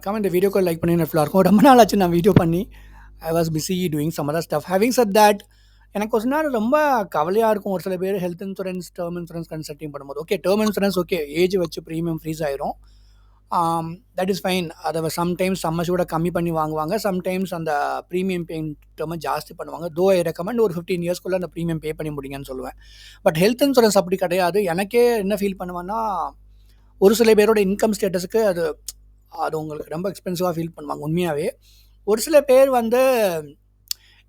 மறக்காமல் இந்த வீடியோக்கு லைக் பண்ணி ஃபுல்லாக இருக்கும். ரொம்ப நாள் ஆச்சு நான் வீடியோ பண்ணி. I was busy doing some other stuff. Having said that எனக்கு கொஞ்ச நேரம் ரொம்ப கவலையாக இருக்கும். ஒரு சில பேர் health insurance, term insurance consulting பண்ணும்போது okay term insurance okay age வச்சு ப்ரீமியம் ஃப்ரீஸ் ஆயிரும். That is fine. அதை சம்டைம்ஸ் சம்மச்சோட கம்மி பண்ணி வாங்குவாங்க. சம்டைம்ஸ் அந்த ப்ரீமியம் பேயிங் டேர்மை ஜாஸ்தி பண்ணுவாங்க. தோ ஐ ரெக்கமெண்ட் ஒரு 15 இயர்ஸ்க்குள்ளே அந்த ப்ரீமியம் பே பண்ணி முடிங்கன்னு சொல்லுவேன். பட் ஹெல்த் இன்சூரன்ஸ் அப்படி கிடையாது. எனக்கே என்ன ஃபீல் பண்ணுவேன்னா, ஒரு சில பேரோட இன்கம் ஸ்டேட்டஸுக்கு அது அது உங்களுக்கு ரொம்ப எக்ஸ்பென்சிவாக ஃபீல் பண்ணுவாங்க உண்மையாகவே. ஒரு சில பேர் வந்து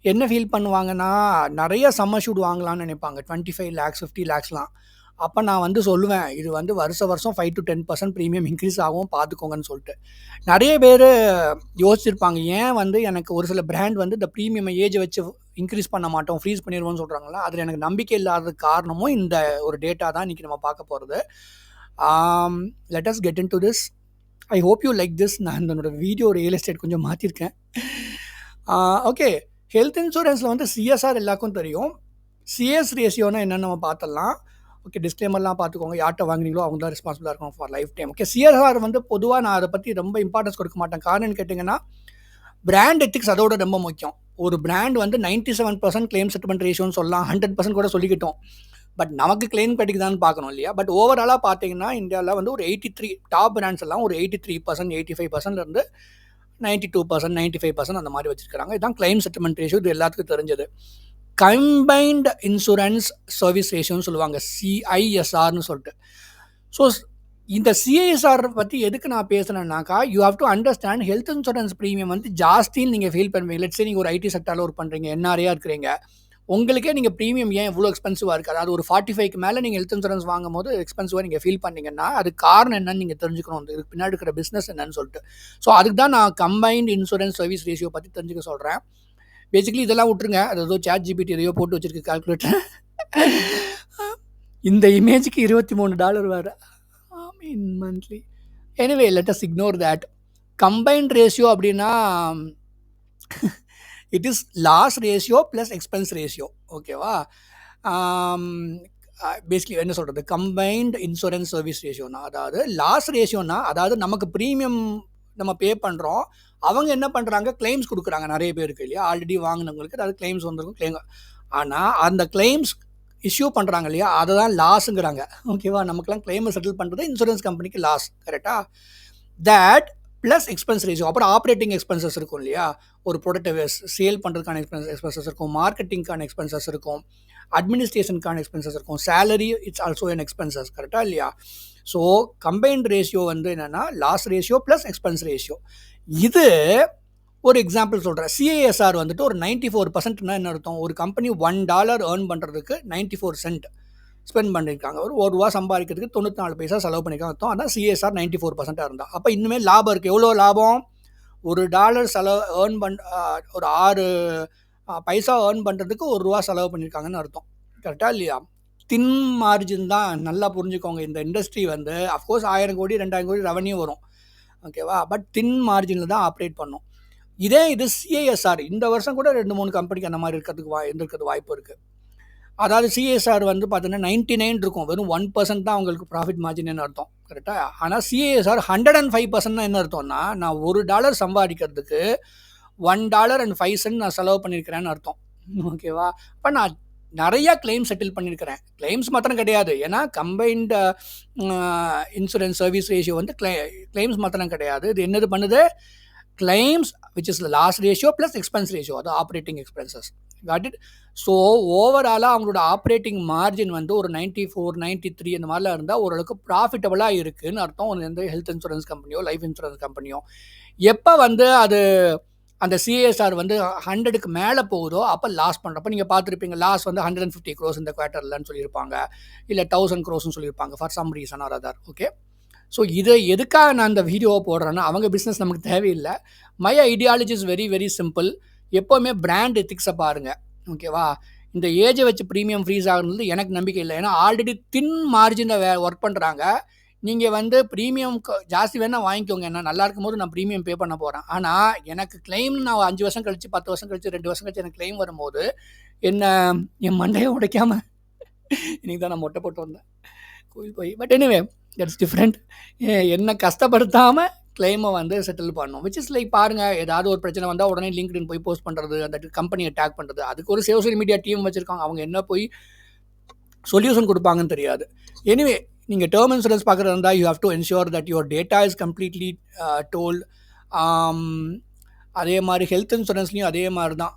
என்ன ஃபீல் பண்ணுவாங்கன்னா, நிறைய சம்மர் ஷூட் வாங்கலாம்னு நினைப்பாங்க. 25 lakhs 50 lakhsலாம். அப்போ நான் வந்து சொல்லுவேன், இது வந்து வருஷம் 5 to 10% ப்ரீமியம் இன்க்ரீஸ் ஆகும் பார்த்துக்கோங்கன்னு சொல்லிட்டு. நிறைய பேர் யோசிச்சிருப்பாங்க, ஏன் வந்து எனக்கு ஒரு சில பிராண்ட் வந்து இந்த ப்ரீமியம் ஏஜ் வச்சு இன்க்ரீஸ் பண்ண மாட்டோம், ஃப்ரீஸ் பண்ணிடுவோம்னு சொல்கிறாங்களா. அதில் எனக்கு நம்பிக்கை இல்லாத காரணமும் இந்த ஒரு டேட்டா தான் இன்றைக்கி நம்ம பார்க்க போகிறது. Let us get in to this. I hope you like this. நான் என்னோட வீடியோ ரியல் எஸ்டேட் கொஞ்சம் மாற்றிருக்கேன். ஓகே, ஹெல்த் இன்சூரன்ஸில் வந்து சிஎஸ்ஆர் எல்லாருக்கும் தெரியும். சிஎஸ் ரேஷியோனா என்னென்னு நம்ம பார்த்துடலாம். ஓகே, டிஸ்க்ளைமர்லாம் பார்த்துக்கோங்க. யார்கிட்ட வாங்கினீங்களோ அவங்க தான் ரெஸ்பான்சிபிளாக இருக்கும் for life time. Okay, CSR வந்து பொதுவாக நான் அதை பற்றி ரொம்ப இம்பார்ட்டன்ஸ் கொடுக்க மாட்டேன். காரணம்னு கேட்டிங்கன்னா, பிராண்ட் எத்திக்ஸ் அதோட ரொம்ப முக்கியம். ஒரு பிராண்ட் வந்து 97% கிளைம் செட்டில்மெண்ட் ரேஷியோன்னு சொல்லலாம், 100% கூட சொல்லிக்கிட்டோம். பட் நமக்கு கிளைம் கிடைக்குதான்னு பார்க்கணும் இல்லையா. பட் ஓவராலாக பார்த்தீங்கன்னா இந்தியாவில் வந்து ஒரு 83 டாப் பிராண்ட்ஸ் எல்லாம் ஒரு 83%, 85%லேருந்து 92%, 95% அந்த மாதிரி வச்சுருக்காங்க. இதுதான் கிளைம் செட்டில்மெண்ட் ரேஷியோ. இது எல்லாத்துக்கும் தெரிஞ்சது. கம்பைன்டு இன்சூரன்ஸ் சர்வீஸ் ரேஷியோன்னு சொல்லுவாங்க, சிஐஎஸ்ஆர்னு சொல்லிட்டு. ஸோ இந்த சிஐஎஸ்ஆர் பற்றி எதுக்கு நான் பேசுகிறேன்னாக்கா, you have to understand health insurance premium வந்து ஜாஸ்தின்னு நீங்கள் ஃபீல் பண்ணுவீங்க. லெட்ஸே நீங்கள் ஒரு ஐடி செக்டரில் ஒர்க் பண்ணுறீங்க, என்ஆர்ஐயாக இருக்கிறீங்க, உங்களுக்கே நீங்கள் ப்ரீமியம் ஏன் இவ்வளோ எக்ஸ்பென்சிவாக இருக்குது, அதாவது ஒரு 45க்கு மேலே நீங்கள் ஹெல்த் இன்சூரன்ஸ் வாங்கும் போது எக்ஸ்பென்சிவாக நீங்கள் ஃபீல் பண்ணீங்கன்னா அது காரணம் என்னன்னு நீங்கள் தெரிஞ்சுக்கணும், இதுக்கு பின்னாடி இருக்கிற பிஸ்னஸ் என்னன்னு சொல்லிட்டு. ஸோ அதுக்கு தான் நான் கம்பைன்டு இன்சூரன்ஸ் சர்வீஸ் ரேஷியோ பற்றி தெரிஞ்சுக்க சொல்கிறேன். பேசிக்கலி இதெல்லாம் விட்டுருங்க, அது ஏதோ ChatGPT எதையோ போட்டு வச்சிருக்கு கால்குலேட்டர். இந்த இமேஜுக்கு $23 வேறு in monthly. Anyway let us ignore that. Combined ratio அப்படின்னா it is loss ratio plus expense ratio. ஓகேவா? பேசிக்கலி என்ன சொல்கிறது, கம்பைன்டு இன்சூரன்ஸ் சர்வீஸ் ரேஷியோனா, அதாவது லாஸ் ரேஷியோனா, அதாவது நமக்கு ப்ரீமியம் நம்ம பே பண்ணுறோம், அவங்க என்ன பண்ணுறாங்க, கிளைம்ஸ் கொடுக்குறாங்க நிறைய பேருக்கு இல்லையா, ஆல்ரெடி வாங்கினவங்களுக்கு. அதாவது கிளைம்ஸ் வந்துருக்கும், கிளைம். ஆனால் அந்த கிளைம்ஸ் இஷ்யூ பண்ணுறாங்க இல்லையா, அதை தான் லாஸுங்கிறாங்க. ஓகேவா? நமக்குலாம் கிளைமை செட்டில் பண்ணுறது இன்சூரன்ஸ் கம்பெனிக்கு லாஸ். கரெக்டாக? That plus expense ratio. அப்புறம் ஆப்ரேட்டிங் எக்ஸ்பென்சஸ் இருக்கும் இல்லையா, ஒரு ப்ராடக்ட்டை சேல் பண்ணுறதுக்கான எக்ஸ்பென்சஸ் இருக்கும், மார்க்கெட்டிங்கான எக்ஸ்பென்சஸ் இருக்கும், அட்மினிஸ்ட்ரேஷனுக்கான எக்ஸ்பென்சஸ் இருக்கும், salary it's also an expenses. கரெக்டாக இல்லையா? ஸோ கம்பைன்ட் ரேஷியோ வந்து என்னென்னா loss ratio plus expense ratio. இது ஒரு எக்ஸாம்பிள் சொல்கிறேன். சிஐஎஸ்ஆர் வந்துட்டு ஒரு 94%னா என்ன அர்த்தம், ஒரு கம்பெனி $1 ஏர்ன் பண்ணுறதுக்கு 94 cent ஸ்பெண்ட் பண்ணியிருக்காங்க. ஒரு ரூபா சம்பாதிக்கிறதுக்கு 94 பைசா செலவு பண்ணியிருக்காங்க அர்த்தம். ஆனால் சிஎஸ்ஆர் 94% இருந்தால் அப்போ இன்னுமே லாபம் இருக்குது. எவ்வளோ லாபம்? $1 செலவு ஏர்ன் ஒரு 6 பைசா ஏர்ன் பண்ணுறதுக்கு $1 செலவு பண்ணியிருக்காங்கன்னு அர்த்தம். கரெக்டாக இல்லையா? தின் மார்ஜின் தான், நல்லா புரிஞ்சுக்கோங்க. இந்த இண்டஸ்ட்ரி வந்து அஃப்கோர்ஸ் 1000 கோடி 2000 கோடி ரெவன்யூ வரும், ஓகேவா, பட் தின் மார்ஜினில் தான் ஆப்ரேட் பண்ணும். இதே இது சிஐஎஸ்ஆர் இந்த வருஷம் கூட 2-3 கம்பெனிக்கு அந்த மாதிரி இருக்கிறதுக்கு வாய்ப்பு இருக்குது. அதாவது சிஎஸ்ஆர் வந்து பார்த்தீங்கன்னா 99 இருக்கும், வெறும் 1% தான் அவங்களுக்கு ப்ராஃபிட் மார்ஜின் அர்த்தம். கரெக்டாக? ஆனால் சிஎஸ்ஆர் 105% என்ன அர்த்தம்னா, நான் $1 சம்பாதிக்கிறதுக்கு $1.05 நான் செலவு பண்ணியிருக்கிறேன்னு அர்த்தம். ஓகேவா? இப்போ நான் நிறையா கிளைம் செட்டில் பண்ணியிருக்கிறேன். கிளைம்ஸ் மாத்திரம் கிடையாது, ஏன்னா கம்பைன்டு இன்சூரன்ஸ் சர்வீஸ் ரேஷியோ வந்து கிளைம்ஸ் மாத்திரம் கிடையாது. இது என்னது பண்ணுது, claims which is loss ratio plus expense ratio, அது operating expenses. Got it? So ஓவராலாக அவங்களோட ஆப்ரேட்டிங் மார்ஜின் வந்து ஒரு 94, 93 இந்த மாதிரிலாம் இருந்தால் ஓரளவுக்கு ப்ராஃபிட்டபுளாக இருக்குதுன்னு அர்த்தம். ஒரு எந்த ஹெல்த் இன்சூரன்ஸ் கம்பெனியோ லைஃப் இன்சூரன்ஸ் கம்பெனியோ எப்போ வந்து அது அந்த சிஎஸ்ஆர் வந்து 100க்கு மேலே போகுதோ அப்போ லாஸ் பண்ணுறப்ப நீங்கள் பார்த்துருப்பீங்க, லாஸ் வந்து 150 crores இந்த குவார்ட்டர்லன்னு சொல்லியிருப்பாங்க, இல்லை 1000 crores சொல்லியிருப்பாங்க for some reason or other. Okay, so இதை எதுக்காக நான் இந்த வீடியோவை போடுறேன்னா, அவங்க பிஸ்னஸ் நமக்கு தேவையில்லை. My ideology is very very simple. எப்போவுமே பிராண்ட் எத்திக்ஸை பாருங்கள், ஓகேவா? இந்த ஏஜை வச்சு ப்ரீமியம் ஃப்ரீஸ் ஆகுறது எனக்கு நம்பிக்கை இல்லை. ஏன்னா ஆல்ரெடி தின் மார்ஜினில் ஒர்க் பண்ணுறாங்க. நீங்கள் வந்து ப்ரீமியம் ஜாஸ்தி வேணால் வாங்கிக்கோங்க, என்ன நல்லா இருக்கும் போது நான் ப்ரீமியம் பே பண்ண போகிறேன். ஆனால் எனக்கு கிளைம் நான் 5 வருஷம் கழிச்சு, 10 வருஷம் கழிச்சு, 2 வருஷம் கழிச்சு எனக்கு கிளைம் வரும்போது என் மண்டையை உடைக்காமல் இன்றைக்கி தான் நான் மொட்டை போட்டு வந்தேன் கோயில் போய். But anyway that's different. என்னை கஷ்டப்படுத்தாமல் கிளைமை வந்து செட்டில் பண்ணணும். விச் இஸ் லைக் பாருங்கள், ஏதாவது ஒரு பிரச்சனை வந்தால் உடனே லிங்க்டின் போய் போஸ்ட் பண்ணுறது, அந்த கம்பெனியை டேக் பண்ணுறது, அதுக்கு ஒரு சோஷியல் மீடியா டீம் வச்சுருக்காங்க. அவங்க என்ன போய் சொல்யூஷன் கொடுப்பாங்கன்னு தெரியாது. எனிவே, நீங்கள் டேர்ம் இன்சூரன்ஸ் பார்க்குறது இருந்தால் you have to ensure that your data is completely told. அதே மாதிரி ஹெல்த் இன்சூரன்ஸ்லையும் அதே மாதிரி தான்.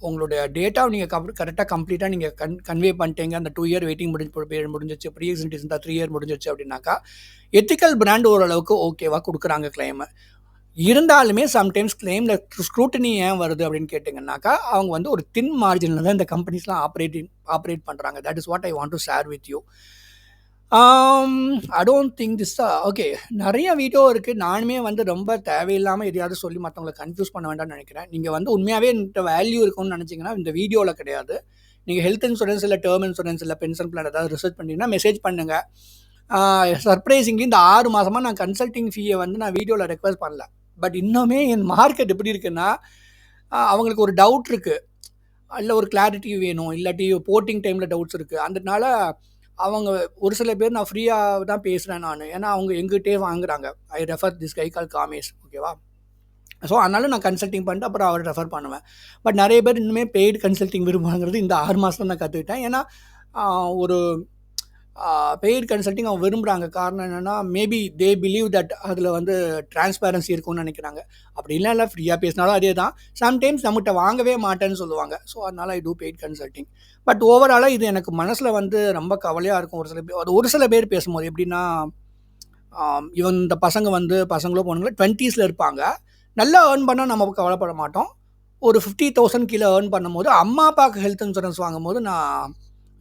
உங்களுடைய டேட்டாவை நீங்கள் கரெக்டாக கம்ப்ளீட்டாக நீங்கள் கன்வே பண்ணிட்டீங்க. அந்த 2 இயர் வெயிட்டிங் முடிஞ்சிச்சு, ப்ரீ எக்ஸிஸ்டன்ஸ் இருந்தால் 3 இயர் முடிஞ்சிச்சு அப்படின்னாக்கா எத்திக்கல் பிராண்ட் ஓரளவுக்கு ஓகேவா கொடுக்குறாங்க கிளைமை. இருந்தாலுமே சம்டைம்ஸ் கிளைமில் ஸ்க்ரூட்டினி ஏன் வருது அப்படின்னு கேட்டிங்கன்னாக்கா, அவங்க வந்து ஒரு தின் மார்ஜினில் தான் இந்த கம்பெனிஸ்லாம் ஆப்ரேட் பண்ணுறாங்க. That is what I want to share with you. I don't think this okay. நிறைய வீடியோ இருக்குது. நானுமே வந்து ரொம்ப தேவையில்லாமல் எதையாவது சொல்லி மற்றவங்களை கன்ஃபியூஸ் பண்ண வேண்டாம்னு நினைக்கிறேன். நீங்கள் வந்து உண்மையாகவே இந்த வேல்யூ இருக்கும்னு நினச்சிங்கன்னா இந்த வீடியோவில் கிடையாது. நீங்கள் ஹெல்த் இன்சூரன்ஸ் இல்லை டேர்ம் இன்சூரன்ஸ் இல்லை பென்ஷன் பிளான் ஏதாவது ரிசர்ச் பண்ணிங்கன்னா மெசேஜ் பண்ணுங்கள். சர்ப்ரைசிங்லி இந்த 6 மாதமாக நான் கன்சல்டிங் ஃபீயை வந்து நான் வீடியோவில் ரெக்வஸ்ட் பண்ணல. பட் இன்னுமே என் மார்க்கெட் எப்படி இருக்குன்னா, அவங்களுக்கு ஒரு டவுட் இருக்குது, இல்லை ஒரு கிளாரிட்டி வேணும், இல்லாட்டி போட்டிங் டைமில் டவுட்ஸ் இருக்குது. அதனால அவங்க ஒரு சில பேர் நான் ஃப்ரீயாக தான் பேசுகிறேன் நான், ஏன்னா அவங்க எங்கிட்டே வாங்குறாங்க. ஐ ரெஃபர் திஸ் கை கால் காமேஷ், ஓகேவா? ஸோ அதனால நான் கன்சல்டிங் பண்ணிட்டு அப்புறம் அவர் ரெஃபர் பண்ணுவேன். பட் நிறைய பேர் இன்னுமே பெய்டு கன்சல்டிங் விரும்புகிறாங்கிறது இந்த 6 மாதம் நான் கற்றுக்கிட்டேன். ஏன்னா ஒரு பெய்டு கன்சல்டிங் அவங்க விரும்புகிறாங்க. காரணம் என்னென்னா, மேபி தே பிலீவ் தட் அதில் வந்து டிரான்ஸ்பேரன்சி இருக்கும்னு நினைக்கிறாங்க. அப்படி இல்லை ஃப்ரீயாக பேசினாலும் அதே தான். சம்டைம்ஸ் நம்மகிட்ட வாங்கவே மாட்டேன்னு சொல்லுவாங்க. ஸோ அதனால் ஐ டூ பெய்ட் கன்சல்டிங். பட் ஓவராலாக இது எனக்கு மனசில் வந்து ரொம்ப கவலையாக இருக்கும். ஒரு சில பேர் பேசும்போது எப்படின்னா, இவன் இந்த பசங்களோ பொண்ணுங்களோ 20s இருப்பாங்க. நல்லா ஏர்ன் பண்ணால் நம்ம கவலைப்பட மாட்டோம். ஒரு 50,000 கீழே ஏர்ன் பண்ணும்போது அம்மா அப்பாவுக்கு ஹெல்த் இன்சூரன்ஸ் வாங்கும்போது நான்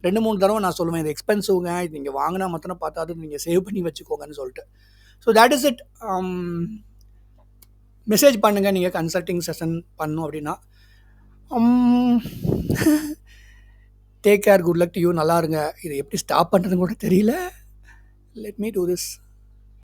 2-3 தடவை நான் சொல்லுவேன், இது எக்ஸ்பென்சிவ்ங்க, இது நீங்கள் வாங்கினா மாத்திரம் பார்த்தாது நீங்கள் சேவ் பண்ணி வச்சுக்கோங்கன்னு சொல்லிட்டு. So that is it. Message பண்ணுங்கள் நீங்கள் கன்சல்டிங் செஷன் பண்ணணும் அப்படின்னா. Take care, good luck to you. நல்லா இருங்க. இதை எப்படி ஸ்டாப் பண்ணுறதுன்னு கூட தெரியல. Let me do this.